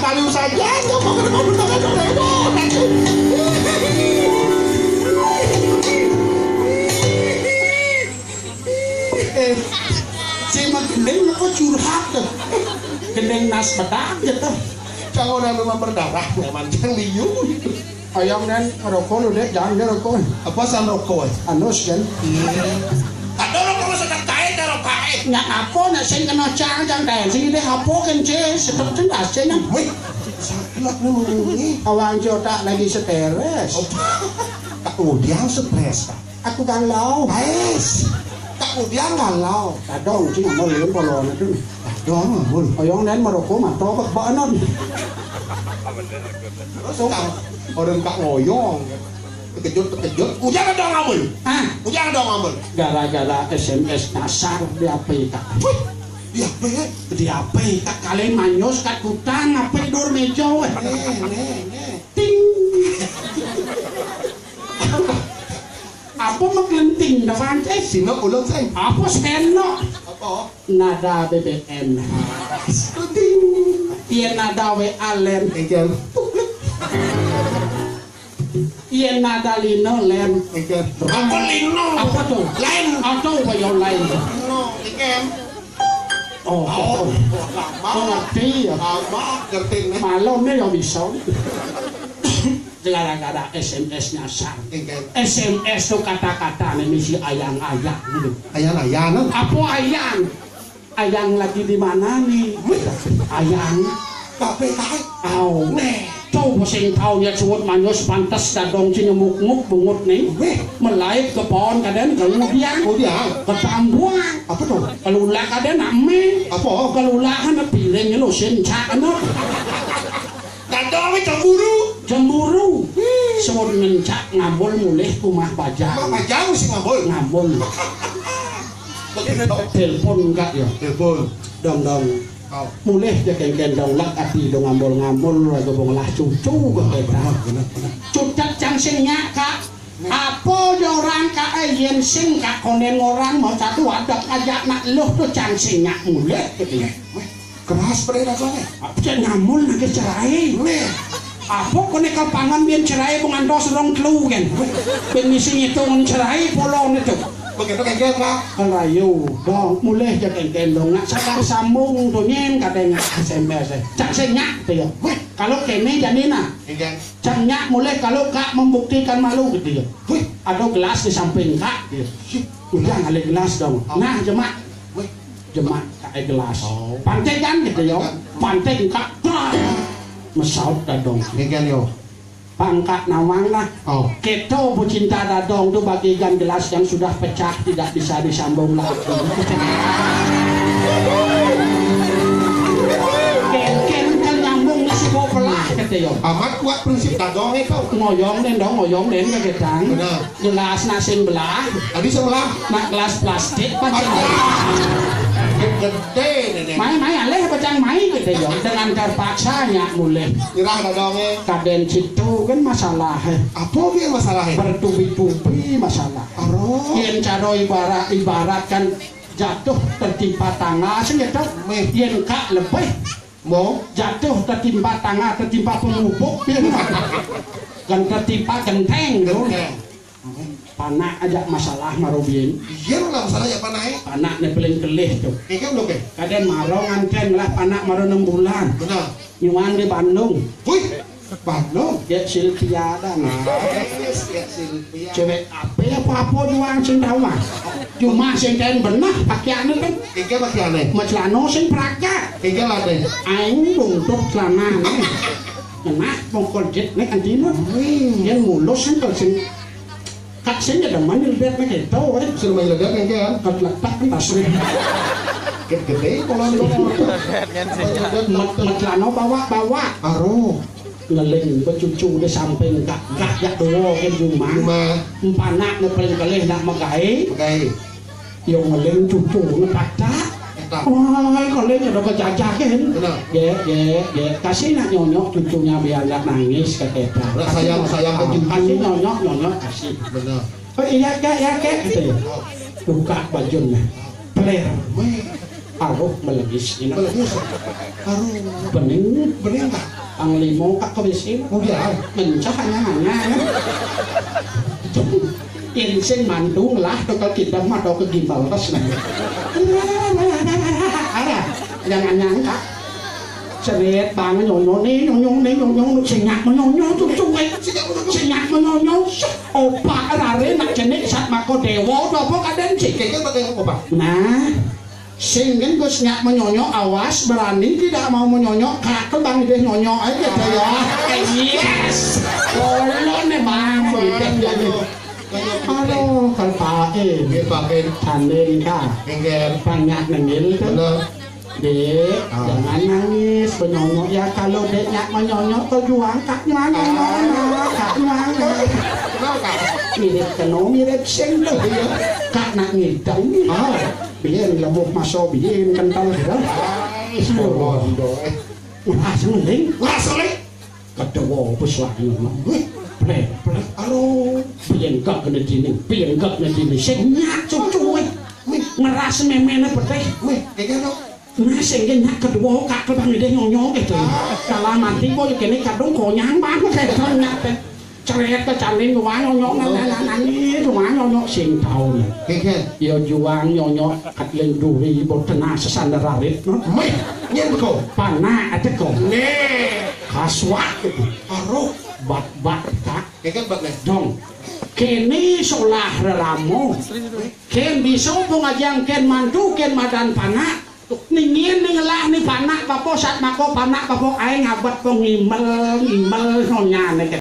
sekali saja mau ke depan bertangan si gendeng kok curhat tuh gendeng nas bedak gitu jangan udah rumah berdarah memang jangan liu ayam dan rokok lu deh jangan dia rokok apa san rokok anus kan ada rokok sedang kait ada rokok nggak apa nggak sih kena jangan deh sih deh apa kan sih sedang cendas sih nih wih sakit nih awang jodoh lagi stres tak udiang stres aku galau tak udiang galau kadang sih nggak mau lihat polon itu kadang mau ayam dan merokok mah topek banan orang kak ngoyong terkejut ujang dong ngamul ujang dong ngamul gara-gara SMS nasar di HP kak di HP kak kalian manyos kak kutang HP dur meja ting apa menggelenting depan sino ulang saya apa seno apa nada BBM ting iya nada WA len iya nada lino len apa lino apa tuh len atau bayar lain no ikem oh ngerti ya ngerti malam nih yang bisa gara-gara SMS nyasar SMS tuh kata-kata nih misi ayang-ayang gitu ayang-ayang apa ayang lagi di mana nih ayang tapi tahu nih coba sing tahu ya suwut manusia pantas dadong sing nyemuk-muk bungut nih melaik ke pohon kadang kemudian ketambuan apa tuh kelulah kadang ame apa kelulahan pilihnya lo senca anak dadong cemburu suwut ngencak ngabul mulih kumah bajang sih ngabul telepon enggak ya telepon dong mulih dia gendong lak ati dong ngambul lagi bonglah cucu kebetulan cucat cang singnya kak apa orang kak yen sing kak konen orang mau satu ada ajak nak loh tuh cang singnya mulih gitu ya keras pada rasanya apa ngamul lagi cerai apa kone kapangan biar cerai pengantos rong telu kan pemising itu cerai polong itu begitu kayak kak kalayu dong mulai jaga gendong nak sakar sambung tuh nyen katanya SMS cak senyak tuh ya kalau kene jadi nah caknya mulai kalau kak membuktikan malu gitu ya ada gelas di samping kak udah ngalih gelas dong nah jemak kayak gelas pantai kan gitu ya pantai kak mesaut dong ingin yo pangkat nawang lah keto pecinta dadong tuh bagikan gelas yang sudah pecah tidak bisa disambung lagi ken kan nyambung masih mau pelah kata yo amat kuat prinsip dadongnya kau ngoyong den keketang gelas nasing belah tadi sebelah nak gelas plastik pancing gede nenek main aleh pecang main gitu ya dengan terpaksanya mulai irah dadongnya kaden situ kan masalah apa dia masalah bertubi-tubi masalah yang caro ibarat kan jatuh tertimpa tangga senyata yang kak lebih mau jatuh tertimpa tangga tertimpa pengupuk kan tertimpa genteng dong panak aja masalah marobin iya lah masalah ya panak nih paling kelih tuh ikan loh ke kadang marong ngantren lah panak maro 6 bulan benar nyuang di Bandung Bandung ya Silvia dan cewek apa nyuang sendawa cuma sengken benah pakaiannya kan ikan pakaiannya macelano sing praga ikan lah deh aing untuk celana nah bongkol jet nih kantina yang mulus kan sing kak sini ada mana lihat mereka tahu kan suruh main ledak kan kan letak kan tasri gede kalau matlano bawa aro ngeleng bercucu di samping gak ya doa kan cuma panak paling kali nak magai yang ngeleng cucu ngepatak wah kalian udah kejajah kan ya kasih nak nyonyok cucunya biar nggak nangis kata sayang kasih nyonyok kasih benar iya kek gitu ya buka bajunya peler aruh melegis ini aruh bening tak ang limo kak kabisin. Oh iya. Mencah hanya. Insing mandung lah dokal kita mah dokal gimbal tas nah. Jangan nyangka. Seret bang nyonyo senyak nyonyo cung senyak nyonyo opak rare nak jenik sat mako dewa apa kaden sik opak. Nah sing kan gue senyak menyonyo awas berani tidak mau menyonyo kakel bang ide nyonyo aja ya. Yes kolon nih bang jadi aduh kan pakai tanding kah banyak nengil kan dek jangan nangis penyonyo ya kalau deknya menyonyo terjuang kak nyonyo kak nyonyo mirip keno mirip sing loh kak nak ngidang biar lemuk masuk biar kental gitu langsung kedua puslah plek aduh biar gak kena dini senyak cucu ngeras memena petih nah sehingga kedua kak kebang ide nyonyong gitu kalau nanti boy kini kadung konyang banget kayak ternyat ceret kecaling gua nyonyong nani rumah nyonyong sing tahun yo juang nyonyong katling duri botena sesandar rarit meh nyen ko panah ada kok nih kaswak gitu aruh bat tak bat nih dong kini solah reramo ken bisa pengajang ken mantu ken madan panah ningin ningelah ni panak papo sat mako panak papo aing abad pengimbel nyonya nek